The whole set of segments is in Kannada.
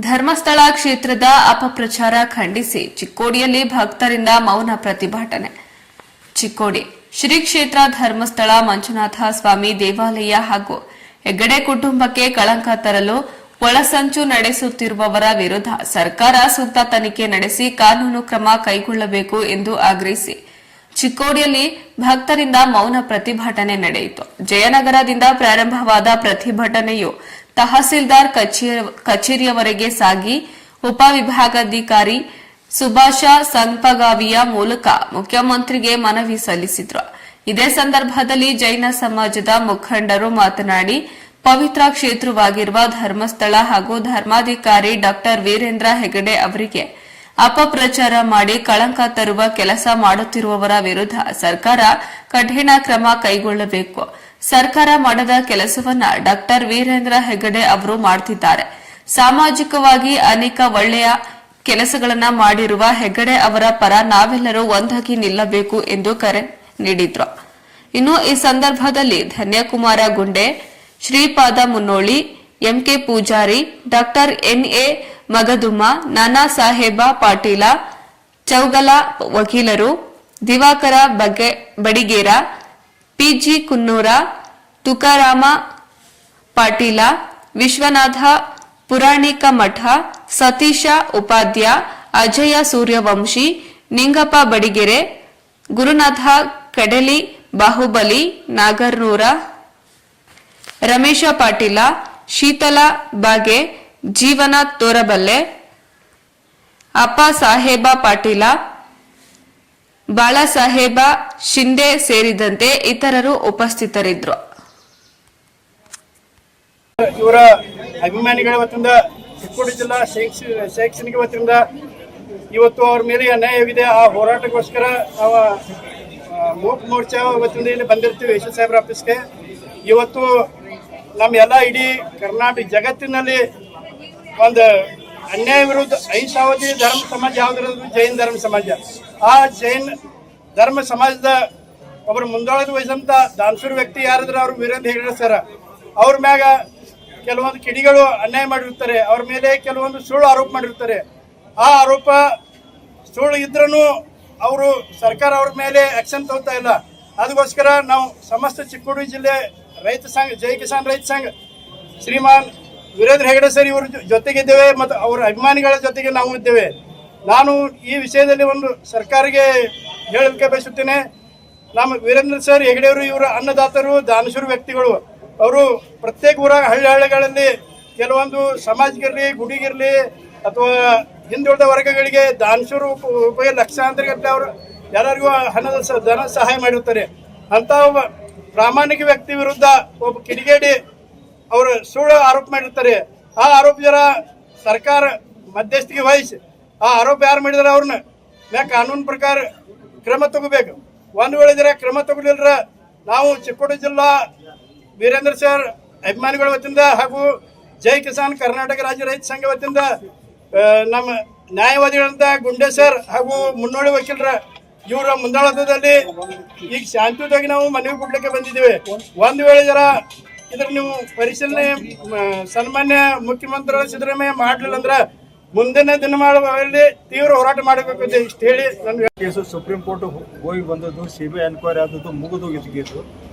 ಧರ್ಮಸ್ಥಳ ಕ್ಷೇತ್ರದ ಅಪಪ್ರಚಾರ ಖಂಡಿಸಿ ಚಿಕ್ಕೋಡಿಯಲ್ಲಿ ಭಕ್ತರಿಂದ ಮೌನ ಪ್ರತಿಭಟನೆ. ಚಿಕ್ಕೋಡಿ ಶ್ರೀ ಕ್ಷೇತ್ರ ಧರ್ಮಸ್ಥಳ ಮಂಜುನಾಥ ಸ್ವಾಮಿ ದೇವಾಲಯ ಹಾಗೂ ಹೆಗ್ಗಡೆ ಕುಟುಂಬಕ್ಕೆ ಕಳಂಕ ತರಲು ಒಳಸಂಚು ನಡೆಸುತ್ತಿರುವವರ ವಿರುದ್ಧ ಸರ್ಕಾರ ಸೂಕ್ತ ತನಿಖೆ ನಡೆಸಿ ಕಾನೂನು ಕ್ರಮ ಕೈಗೊಳ್ಳಬೇಕು ಎಂದು ಆಗ್ರಹಿಸಿ ಚಿಕ್ಕೋಡಿಯಲ್ಲಿ ಭಕ್ತರಿಂದ ಮೌನ ಪ್ರತಿಭಟನೆ ನಡೆಯಿತು. ಜಯನಗರದಿಂದ ಪ್ರಾರಂಭವಾದ ಪ್ರತಿಭಟನೆಯು ತಹಸೀಲ್ದಾರ್ ಕಚೇರಿಯವರೆಗೆ ಸಾಗಿ ಉಪವಿಭಾಗಾಧಿಕಾರಿ ಸುಭಾಷ ಸಂಪಗಾವಿಯ ಮೂಲಕ ಮುಖ್ಯಮಂತ್ರಿಗೆ ಮನವಿ ಸಲ್ಲಿಸಿದ್ರು. ಇದೇ ಸಂದರ್ಭದಲ್ಲಿ ಜೈನ ಸಮಾಜದ ಮುಖಂಡರು ಮಾತನಾಡಿ, ಪವಿತ್ರ ಕ್ಷೇತ್ರವಾಗಿರುವ ಧರ್ಮಸ್ಥಳ ಹಾಗೂ ಧರ್ಮಾಧಿಕಾರಿ ಡಾ ವೀರೇಂದ್ರ ಹೆಗಡೆ ಅವರಿಗೆ ಅಪಪ್ರಚಾರ ಮಾಡಿ ಕಳಂಕ ತರುವ ಕೆಲಸ ಮಾಡುತ್ತಿರುವವರ ವಿರುದ್ಧ ಸರ್ಕಾರ ಕಠಿಣ ಕ್ರಮ ಕೈಗೊಳ್ಳಬೇಕು. ಸರ್ಕಾರ ಮಾಡದ ಕೆಲಸವನ್ನ ಡಾ ವೀರೇಂದ್ರ ಹೆಗಡೆ ಅವರು ಮಾಡುತ್ತಿದ್ದಾರೆ. ಸಾಮಾಜಿಕವಾಗಿ ಅನೇಕ ಒಳ್ಳೆಯ ಕೆಲಸಗಳನ್ನ ಮಾಡಿರುವ ಹೆಗಡೆ ಅವರ ಪರ ನಾವೆಲ್ಲರೂ ಒಂದಾಗಿ ನಿಲ್ಲಬೇಕು ಎಂದು ಕರೆ ನೀಡಿದ್ರು. ಇನ್ನು ಈ ಸಂದರ್ಭದಲ್ಲಿ ಧನ್ಯಕುಮಾರ ಗುಂಡೆ, ಶ್ರೀಪಾದ ಮುನ್ನೋಳಿ, ಎಂಕೆ ಪೂಜಾರಿ, ಡಾ ಎನ್ಎ ಮಗದುಮ್ಮ, ನಾನಾ ಸಾಹೇಬ ಪಾಟೀಲ, ಚೌಗಲ ವಕೀಲರು, ದಿವಾಕರ ಬಡಿಗೇರ, ಪಿಜಿ ಕುನ್ನೂರ, ತುಕಾರಾಮ ಪಾಟೀಲ, ವಿಶ್ವನಾಥ ಪುರಾಣಿಕ ಮಠ, ಸತೀಶ ಉಪಾಧ್ಯ, ಅಜಯ ಸೂರ್ಯವಂಶಿ, ನಿಂಗಪ್ಪ ಬಡಿಗೆರೆ, ಗುರುನಾಥ ಕಡಲಿ, ಬಾಹುಬಲಿ, ನಾಗರ್ನೂರ, ರಮೇಶ ಪಾಟೀಲ, ಶೀತಲ ಬಾಗೆ, ಜೀವನ ತೋರಬಲ್ಲೆ, ಅಪ್ಪ ಸಾಹೇಬ ಪಾಟೀಲ, ಬಾಳಸಾಹೇಬ ಶಿಂದೆ ಸೇರಿದಂತೆ ಇತರರು ಉಪಸ್ಥಿತರಿದ್ದರು. ಇವರ ಅಭಿಮಾನಿಗಳ ವತಿಯಿಂದ ಚಿಕ್ಕೋಡಿ ಜಿಲ್ಲಾ ಶೈಕ್ಷಣಿಕ ವತಿಯಿಂದ ಇವತ್ತು ಅವ್ರ ಮೇಲೆ ಅನ್ಯಾಯವಿದೆ. ಆ ಹೋರಾಟಕ್ಕೋಸ್ಕರ ನಾವು ಮೂಕ್ ಮೋರ್ಚಾ ವತಿಯಿಂದ ಇಲ್ಲಿ ಬಂದಿರ್ತೀವಿ ಯಶ್ ಸಾಹೇಬ್ರ ಆಫೀಸ್ಗೆ. ಇವತ್ತು ನಮ್ಮೆಲ್ಲ ಇಡೀ ಕರ್ನಾಟಕ ಜಗತ್ತಿನಲ್ಲಿ ಒಂದು ಅನ್ಯಾಯ ವಿರುದ್ಧ ಐಷಾವಧಿ ಧರ್ಮ ಸಮಾಜ ಯಾವುದಿರೋದು ಜೈನ್ ಧರ್ಮ ಸಮಾಜ. ಆ ಜೈನ್ ಧರ್ಮ ಸಮಾಜದ ಒಬ್ಬರು ಮುಂದಾಳದ ವಹಿಸಂತ ದಾನಶೂರ ವ್ಯಕ್ತಿ ಯಾರಿದ್ರೆ ಅವರು ವೀರೇಂದ್ರ ಹೆಗಡೆ ಸರ್. ಅವ್ರ ಮ್ಯಾಗ ಕೆಲವೊಂದು ಕಿಡಿಗಳು ಅನ್ಯಾಯ ಮಾಡಿರ್ತಾರೆ, ಅವ್ರ ಮೇಲೆ ಕೆಲವೊಂದು ಸುಳ್ಳು ಆರೋಪ ಮಾಡಿರ್ತಾರೆ. ಆ ಆರೋಪ ಸುಳ್ಳು ಇದ್ರೂ ಅವರು ಸರ್ಕಾರ ಅವ್ರ ಮೇಲೆ ಆಕ್ಷನ್ ತಗೋತಾ ಇಲ್ಲ. ಅದಕ್ಕೋಸ್ಕರ ನಾವು ಸಮಸ್ತ ಚಿಕ್ಕೋಡಿ ಜಿಲ್ಲೆ ರೈತ ಸಂಘ, ಜೈ ಕಿಸಾನ್ ರೈತ ಸಂಘ, ಶ್ರೀಮಾನ್ ವೀರೇಂದ್ರ ಹೆಗಡೆ ಸರ್ ಇವ್ರ ಜೊತೆಗಿದ್ದೇವೆ ಮತ್ತು ಅವರ ಅಭಿಮಾನಿಗಳ ಜೊತೆಗೆ ನಾವು ಇದ್ದೇವೆ. ನಾನು ಈ ವಿಷಯದಲ್ಲಿ ಒಂದು ಸರ್ಕಾರಕ್ಕೆ ಹೇಳಲಿಕ್ಕೆ ಬಯಸುತ್ತೇನೆ. ನಮ್ಮ ವೀರೇಂದ್ರ ಸರ್ ಹೆಗಡೆಯವರು ಇವರು ಅನ್ನದಾತರು, ದಾನಶೂರ ವ್ಯಕ್ತಿಗಳು. ಅವರು ಪ್ರತ್ಯೇಕ ಊರಾಗ ಹಳ್ಳಿಗಳಲ್ಲಿ ಕೆಲವೊಂದು ಸಮಾಜಗಿರಲಿ, ಗುಡಿಗಿರಲಿ ಅಥವಾ ಹಿಂದುಳಿದ ವರ್ಗಗಳಿಗೆ ದಾನಶೂರ ಉಪಯೋಗ ಲಕ್ಷಾಂತರ ಗಟ್ಟಲೆ ಅವರು ಎಲ್ಲರಿಗೂ ಧನ ಸಹಾಯ ಮಾಡಿರ್ತಾರೆ. ಅಂತ ಒಬ್ಬ ಪ್ರಾಮಾಣಿಕ ವ್ಯಕ್ತಿ ವಿರುದ್ಧ ಒಬ್ಬ ಕಿಡಿಗೇಡಿ ಅವರು ಸುಳ್ಳು ಆರೋಪ ಮಾಡಿರ್ತಾರೆ. ಆ ಆರೋಪ ಜರ ಸರ್ಕಾರ ಮಧ್ಯಸ್ಥಿಕೆ ವಹಿಸಿ ಆ ಆರೋಪ ಯಾರು ಮಾಡಿದಾರೆ ಅವ್ರನ್ನ ಮ್ಯಾಗ ಕಾನೂನು ಪ್ರಕಾರ ಕ್ರಮ ತಗೋಬೇಕು. ಒಂದು ವೇಳೆ ಜರ ಕ್ರಮ ತಗೊಳಿಲ್ರ ನಾವು ಚಿಕ್ಕೋಡಿ ಜಿಲ್ಲಾ ವೀರೇಂದ್ರ ಸರ್ ಅಭಿಮಾನಿಗಳ ವತಿಯಿಂದ ಹಾಗೂ ಜೈ ಕಿಸಾನ್ ಕರ್ನಾಟಕ ರಾಜ್ಯ ರೈತ ಸಂಘ ವತಿಯಿಂದ ನಮ್ಮ ನ್ಯಾಯವಾದಿಗಳಂತ ಗುಂಡೆ ಸರ್ ಹಾಗೂ ಮುನ್ನೋಳಿ ವಕೀಲರ ಇವರ ಮುಂದಾಳತ್ವದಲ್ಲಿ ಈಗ ಶಾಂತಿಯುತವಾಗಿ ನಾವು ಮನವಿ ಕೊಡ್ಲಿಕ್ಕೆ ಬಂದಿದ್ದೇವೆ. ಒಂದು ವೇಳೆ ಜರ ಇದ್ರ ನೀವು ಪರಿಶೀಲನೆ ಸನ್ಮಾನ್ಯ ಮುಖ್ಯಮಂತ್ರಿ ಸಿದ್ದರಾಮಯ್ಯ ಮಾಡಲಿಲ್ಲ ಅಂದ್ರೆ ಮುಂದಿನ ದಿನಮಾನಗಳಲ್ಲಿ ತೀವ್ರ ಹೋರಾಟ ಮಾಡಬೇಕು ಅಂತ ಇಷ್ಟು ಹೇಳಿ ನನ್ನ ಕೇಸು ಸುಪ್ರೀಂ ಕೋರ್ಟ್ ಹೋಗಿ ಬಂದದ್ದು, ಸಿಬಿಐ ಎನ್ಕ್ವೈರಿ ಆದದ್ದು ಮುಗಿದು ಇದ್ಗಿದ್ದು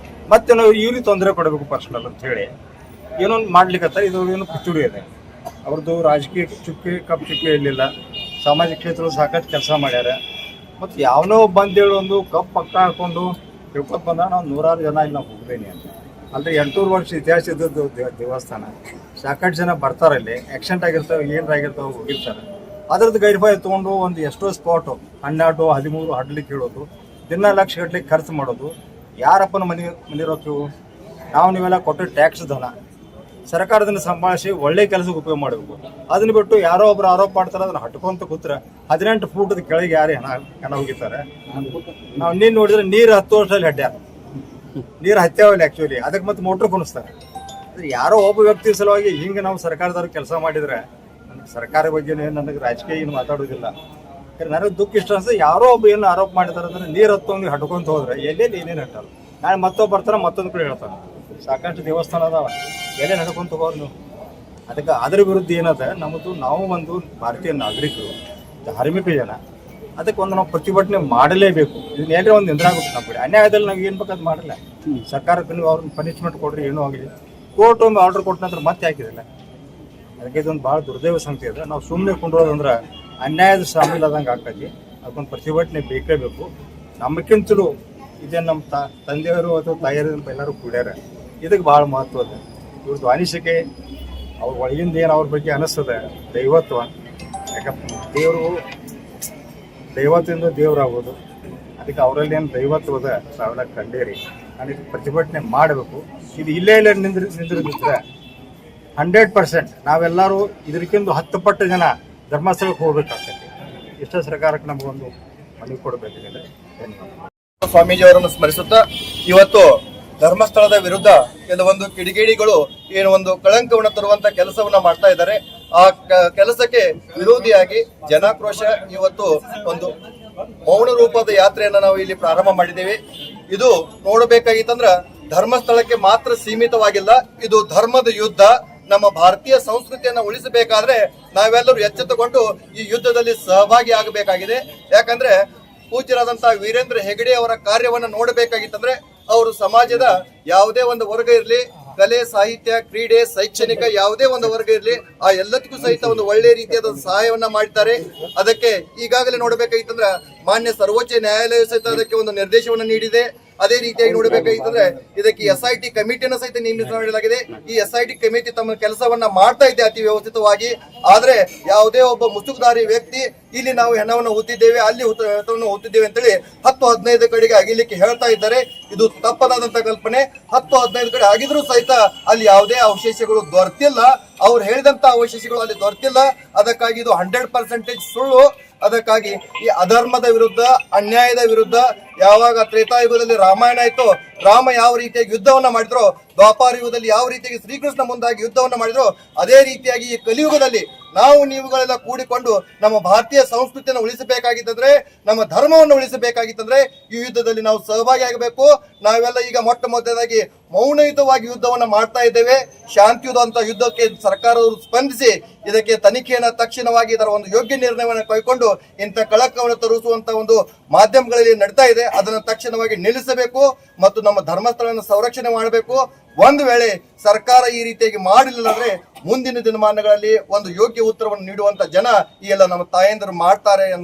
ಮತ್ತೆ ನಾವು ಇವ್ರಿಗೆ ತೊಂದರೆ ಕೊಡಬೇಕು ಪರ್ಸನಲ್ ಅಂತ ಹೇಳಿ ಏನೊಂದು ಮಾಡ್ಲಿಕ್ಕತ್ತ. ಇದು ಏನು ಕಿಚುಡಿ ಇದೆ. ಅವ್ರದ್ದು ರಾಜಕೀಯ ಕಪ್ ಚುಕ್ಕಿ ಇರಲಿಲ್ಲ. ಸಾಮಾಜಿಕ ಕ್ಷೇತ್ರ ಸಾಕಷ್ಟು ಕೆಲಸ ಮಾಡ್ಯಾರ. ಮತ್ತು ಯಾವನೋ ಬಂದೇಳಿ ಒಂದು ಕಪ್ ಪಕ್ಕ ಹಾಕೊಂಡು ತಿಳ್ಕೊತ ಬಂದ ನಾವು 100 ಜನ ಇಲ್ಲಿ ನಾವು ಹೋಗ್ದೇನೆ ಅಂತ. ಅಂದರೆ 800 ವರ್ಷ ಇತಿಹಾಸ ಇದ್ದದ್ದು ದೇವಸ್ಥಾನ. ಸಾಕಷ್ಟು ಜನ ಬರ್ತಾರೆ, ಇಲ್ಲಿ ಆಕ್ಸಿಡೆಂಟ್ ಆಗಿರ್ತಾವೆ, ಏನಾಗಿರ್ತಾವೆ ಹೋಗಿರ್ತಾರೆ. ಅದ್ರದ್ದು ಗೈರ್ಫೈ ತೊಗೊಂಡು ಒಂದು ಎಷ್ಟೋ ಸ್ಪಾಟು 12, 13 ಹಡ್ಲಿಕ್ಕೆ ಹೇಳೋದು, ದಿನ ಲಕ್ಷ ಗಟ್ಟಲಿಕ್ಕೆ ಖರ್ಚು ಮಾಡೋದು. ಯಾರಪ್ಪನ ಮನೆ ರೊಕ್ಕ ನಾವು ನೀವೆಲ್ಲ ಕೊಟ್ಟು ಟ್ಯಾಕ್ಸ್ ಧನ ಸರ್ಕಾರದನ್ನು ಸಂಭಾಳಿಸಿ ಒಳ್ಳೆ ಕೆಲಸಕ್ಕೆ ಉಪಯೋಗ ಮಾಡಬೇಕು. ಅದನ್ನ ಬಿಟ್ಟು ಯಾರೋ ಒಬ್ರು ಆರೋಪ ಮಾಡ್ತಾರೆ, ಅದನ್ನು ಹಟ್ಕೊಂತ ಕೂತ್ರೆ 18 ಫೂಟದ ಕೆಳಗೆ ಯಾರು ಹೆಣ ಹೋಗಿರ್ತಾರೆ. ನಾವು ನೀರು ನೋಡಿದ್ರೆ ನೀರು 10 ವರ್ಷದಲ್ಲಿ ಹಡ್ಡ್ಯಾರ, ನೀರು ಹತ್ಯಾವಲ್ಲ ಆ್ಯಕ್ಚುಲಿ. ಅದಕ್ಕೆ ಮತ್ತೆ ಮೋಟ್ರ್ ಕುಣಿಸ್ತಾರೆ. ಯಾರೋ ಒಬ್ಬ ವ್ಯಕ್ತಿ ಸಲುವಾಗಿ ಹಿಂಗೆ ನಾವು ಸರ್ಕಾರದವ್ರು ಕೆಲಸ ಮಾಡಿದರೆ ನನಗೆ ಸರ್ಕಾರ ಬಗ್ಗೆ ನನಗೆ ರಾಜಕೀಯ ಏನು ಮಾತಾಡೋದಿಲ್ಲ. ನನಗೆ ದುಃಖ ಇಷ್ಟ ಅನ್ಸುತ್ತೆ. ಯಾರೋ ಒಬ್ಬ ಏನು ಆರೋಪ ಮಾಡಿದಾರೆ ಅಂದ್ರೆ ನೀರು ಹತ್ತೊಂದು ಹಟ್ಕೊಂತ ಹೋದ್ರೆ ಎಲ್ಲೇನು ಏನೇನು ಹಟ್ಟಲ್ಲ. ನಾಳೆ ಮತ್ತೊಬ್ಬ ಬರ್ತಾರೆ, ಮತ್ತೊಂದು ಕಡೆ ಹೇಳ್ತಾನೆ. ಸಾಕಷ್ಟು ದೇವಸ್ಥಾನ ಅದಾವ, ಎಲ್ಲೇ ನಡ್ಕೊಂತ ಹೋಗೋರು ನೀವು ಅದಕ್ಕೆ ಅದರ ವಿರುದ್ಧ ಏನದ ನಮ್ಮದು ನಾವು ಒಂದು ಭಾರತೀಯ ನಾಗರಿಕರು ಧಾರ್ಮಿಕ ಜನ, ಅದಕ್ಕೆ ಒಂದು ನಾವು ಪ್ರತಿಭಟನೆ ಮಾಡಲೇಬೇಕು. ಇದನ್ನ ಏನಾರ ಒಂದು ನಿಂದ್ರಾಗುತ್ತೆ ನಮ್ಮ ಕಡೆ. ಅನ್ಯಾಯದಲ್ಲಿ ನಾವು ಏನು ಬೇಕಾದ್ ಮಾಡಲ್ಲ. ಸರ್ಕಾರಕ್ಕೆ ನೀವು ಅವ್ರನ್ನ ಪನಿಷ್ಮೆಂಟ್ ಕೊಡ್ರಿ, ಏನೂ ಆಗಲಿ. ಕೋರ್ಟ್ ಒಂದು ಆರ್ಡರ್ ಕೊಟ್ಟ ನಂತರ ಮತ್ತೆ ಹಾಕಿದಿಲ್ಲ. ಅದಕ್ಕೆ ಇದೊಂದು ಭಾಳ ದುರ್ದೈವ ಸಂಗತಿ ಇದೆ. ನಾವು ಸುಮ್ಮನೆ ಕೊಂಡೋದಂದ್ರೆ ಅನ್ಯಾಯದ ಶಾಮಿಲ್ ಆದಂಗೆ ಆಗ್ತೈತಿ. ಅದಕ್ಕೊಂದು ಪ್ರತಿಭಟನೆ ಬೇಕೇ ಬೇಕು. ನಮ್ಮಕ್ಕಿಂತಲೂ ಇದೇ ನಮ್ಮ ತಂದೆಯವರು ಅಥವಾ ತಾಯಿಯರು ಎಲ್ಲರೂ ಕೂಡ್ಯಾರ. ಇದಕ್ಕೆ ಭಾಳ ಮಹತ್ವ ಇದೆ. ಇವ್ರದ್ದು ಅನಿಸಿಕೆ ಅವ್ರ ಒಳಗಿಂದ ಏನು ಅವ್ರ ಬಗ್ಗೆ ಅನಿಸ್ತದೆ ದೈವತ್ವ. ಯಾಕಂದ್ರೆ ದೈವತ್ವದಿಂದ ದೇವರಾಗೋದು. ಅದಕ್ಕೆ ಅವರಲ್ಲಿ ಏನು ದೈವತ್ವದ ನಾವೆಲ್ಲ ಕಂಡೇರಿ ಅದಕ್ಕೆ ಪ್ರತಿಭಟನೆ ಮಾಡಬೇಕು. ಇದು ಇಲ್ಲೇ ನಿಂದಿರಿದ್ರೆ 100% ನಾವೆಲ್ಲರೂ ಇದಕ್ಕಿಂತ 10 ಪಟ್ಟು ಜನ ಧರ್ಮಸ್ಥಳಕ್ಕೆ ಹೋಗ್ಬೇಕಾಗ್ತೈತಿ. ಇಷ್ಟ ಸರ್ಕಾರಕ್ಕೆ ನಮಗೊಂದು ಮನವಿ ಕೊಡಬೇಕಾಗಿದೆ. ಸ್ವಾಮೀಜಿಯವರನ್ನು ಸ್ಮರಿಸುತ್ತಾ ಇವತ್ತು ಧರ್ಮಸ್ಥಳದ ವಿರುದ್ಧ ಕೆಲವೊಂದು ಕಿಡಿಗೇಡಿಗಳು ಏನು ಒಂದು ಕಳಂಕವನ್ನು ತರುವಂತ ಕೆಲಸವನ್ನ ಮಾಡ್ತಾ ಇದ್ದಾರೆ. ಆ ಕೆಲಸಕ್ಕೆ ವಿರೋಧಿಯಾಗಿ ಜನಾಕ್ರೋಶ ಇವತ್ತು ಒಂದು ಮೌನ ರೂಪದ ಯಾತ್ರೆಯನ್ನ ನಾವು ಇಲ್ಲಿ ಪ್ರಾರಂಭ ಮಾಡಿದ್ದೇವೆ. ಇದು ನೋಡಬೇಕಾಗಿತ್ತಂದ್ರ ಧರ್ಮಸ್ಥಳಕ್ಕೆ ಮಾತ್ರ ಸೀಮಿತವಾಗಿಲ್ಲ. ಇದು ಧರ್ಮದ ಯುದ್ಧ. ನಮ್ಮ ಭಾರತೀಯ ಸಂಸ್ಕೃತಿಯನ್ನ ಉಳಿಸಬೇಕಾದ್ರೆ ನಾವೆಲ್ಲರೂ ಎಚ್ಚೆತ್ತುಕೊಂಡು ಈ ಯುದ್ಧದಲ್ಲಿ ಸಹಭಾಗಿ ಆಗಬೇಕಾಗಿದೆ. ಯಾಕಂದ್ರೆ ಪೂಜ್ಯರಾದಂತಹ ವೀರೇಂದ್ರ ಹೆಗಡೆ ಅವರ ಕಾರ್ಯವನ್ನು ನೋಡಬೇಕಾಗಿತ್ತಂದ್ರೆ ಅವರು ಸಮಾಜದ ಯಾವುದೇ ಒಂದು ವರ್ಗ ಇರಲಿ, ಕಲೆ, ಸಾಹಿತ್ಯ, ಕ್ರೀಡೆ, ಶೈಕ್ಷಣಿಕ ಯಾವುದೇ ಒಂದು ವರ್ಗ ಇರಲಿ, ಆ ಎಲ್ಲದಕ್ಕೂ ಸಹಿತ ಒಂದು ಒಳ್ಳೆ ರೀತಿಯಾದ ಸಹಾಯವನ್ನ ಮಾಡಿದ್ದಾರೆ. ಅದಕ್ಕೆ ಈಗಾಗಲೇ ನೋಡಬೇಕಾಗಿತ್ತಂದ್ರೆ ಮಾನ್ಯ ಸರ್ವೋಚ್ಚ ನ್ಯಾಯಾಲಯ ಸಹಿತ ಅದಕ್ಕೆ ಒಂದು ನಿರ್ದೇಶವನ್ನು ನೀಡಿದೆ. ಅದೇ ರೀತಿಯಾಗಿ ನೋಡಬೇಕಾಗಿತ್ತಂದ್ರೆ ಇದಕ್ಕೆ SIT ಕಮಿಟಿಯನ್ನು ಸಹಿತ ನೇಮಿತ ಮಾಡಲಾಗಿದೆ. ಈ SIT ಕಮಿಟಿ ತಮ್ಮ ಕೆಲಸವನ್ನ ಮಾಡ್ತಾ ಇದೆ ಅತಿ ವ್ಯವಸ್ಥಿತವಾಗಿ. ಆದ್ರೆ ಯಾವುದೇ ಒಬ್ಬ ಮುಸುಕುದಾರಿ ವ್ಯಕ್ತಿ ಇಲ್ಲಿ ನಾವು ಹೆಣವನ್ನು ಹೊತ್ತಿದ್ದೇವೆ, ಅಲ್ಲಿ ಹೆಣವನ್ನು ಹೊತ್ತಿದ್ದೇವೆ ಅಂತೇಳಿ 10-15 ಕಡೆಗೆ ಅಗಿಲಿಕ್ಕೆ ಹೇಳ್ತಾ ಇದ್ದಾರೆ. ಇದು ತಪ್ಪದಾದಂತ ಕಲ್ಪನೆ. 10-15 ಕಡೆ ಆಗಿದ್ರು ಸಹಿತ ಅಲ್ಲಿ ಯಾವುದೇ ಅವಶೇಷಗಳು ದೊರೆತಿಲ್ಲ. ಅವ್ರು ಹೇಳಿದಂತ ಅವಶೇಷಗಳು ಅಲ್ಲಿ ದೊರೆತಿಲ್ಲ. ಅದಕ್ಕಾಗಿ ಇದು 100% ಸುಳ್ಳು. ಅದಕ್ಕಾಗಿ ಈ ಅಧರ್ಮದ ವಿರುದ್ಧ, ಅನ್ಯಾಯದ ವಿರುದ್ಧ ಯಾವಾಗ ತ್ರೇತಾಯುಗದಲ್ಲಿ ರಾಮಾಯಣ ಆಯ್ತು, ರಾಮ ಯಾವ ರೀತಿಯಾಗಿ ಯುದ್ಧವನ್ನ ಮಾಡಿದ್ರು, ದ್ವಾಪಾರ ಯುಗದಲ್ಲಿ ಯಾವ ರೀತಿಯಾಗಿ ಶ್ರೀಕೃಷ್ಣ ಮುಂದಾಗಿ ಯುದ್ಧವನ್ನ ಮಾಡಿದ್ರು, ಅದೇ ರೀತಿಯಾಗಿ ಈ ಕಲಿಯುಗದಲ್ಲಿ ನಾವು ನೀವುಗಳೆಲ್ಲ ಕೂಡಿಕೊಂಡು ನಮ್ಮ ಭಾರತೀಯ ಸಂಸ್ಕೃತಿಯನ್ನು ಉಳಿಸಬೇಕಾಗಿತ್ತಂದ್ರೆ, ನಮ್ಮ ಧರ್ಮವನ್ನು ಉಳಿಸಬೇಕಾಗಿತ್ತಂದ್ರೆ ಈ ಯುದ್ಧದಲ್ಲಿ ನಾವು ಸಹಭಾಗಿ ಆಗಬೇಕು. ನಾವೆಲ್ಲ ಈಗ ಮೊಟ್ಟ ಮೊದಲಾಗಿ ಮೌನಯುತವಾಗಿ ಯುದ್ಧವನ್ನ ಮಾಡ್ತಾ ಇದ್ದೇವೆ. ಶಾಂತಿಯುತ ಅಂತ ಯುದ್ಧಕ್ಕೆ ಸರ್ಕಾರದವರು ಸ್ಪಂದಿಸಿ ಇದಕ್ಕೆ ತನಿಖೆಯನ್ನ ತಕ್ಷಣವಾಗಿ ಇದರ ಒಂದು ಯೋಗ್ಯ ನಿರ್ಣಯವನ್ನು ಕೈಕೊಂಡು ಇಂಥ ಕಳಕವನ್ನು ತರಿಸುವಂತ ಒಂದು ಮಾಧ್ಯಮಗಳಲ್ಲಿ ನಡೀತಾ ಇದೆ. ಅದನ್ನು ತಕ್ಷಣವಾಗಿ ನಿಲ್ಲಿಸಬೇಕು ಮತ್ತು ನಮ್ಮ ಧರ್ಮಸ್ಥಳವನ್ನು ಸಂರಕ್ಷಣೆ ಮಾಡಬೇಕು. ಒಂದು ವೇಳೆ ಸರ್ಕಾರ ಈ ರೀತಿಯಾಗಿ ಮಾಡಲಿಲ್ಲ ಅಂದ್ರೆ ಮುಂದಿನ ದಿನಮಾನಗಳಲ್ಲಿ ಒಂದು ಯೋಗ್ಯ ಉತ್ತರವನ್ನು ನೀಡುವಂತ ಜನ ಈ ಎಲ್ಲ ನಮ್ಮ ತಾಯಂದಿರು ಮಾಡ್ತಾರೆ ಅನ್ನೋ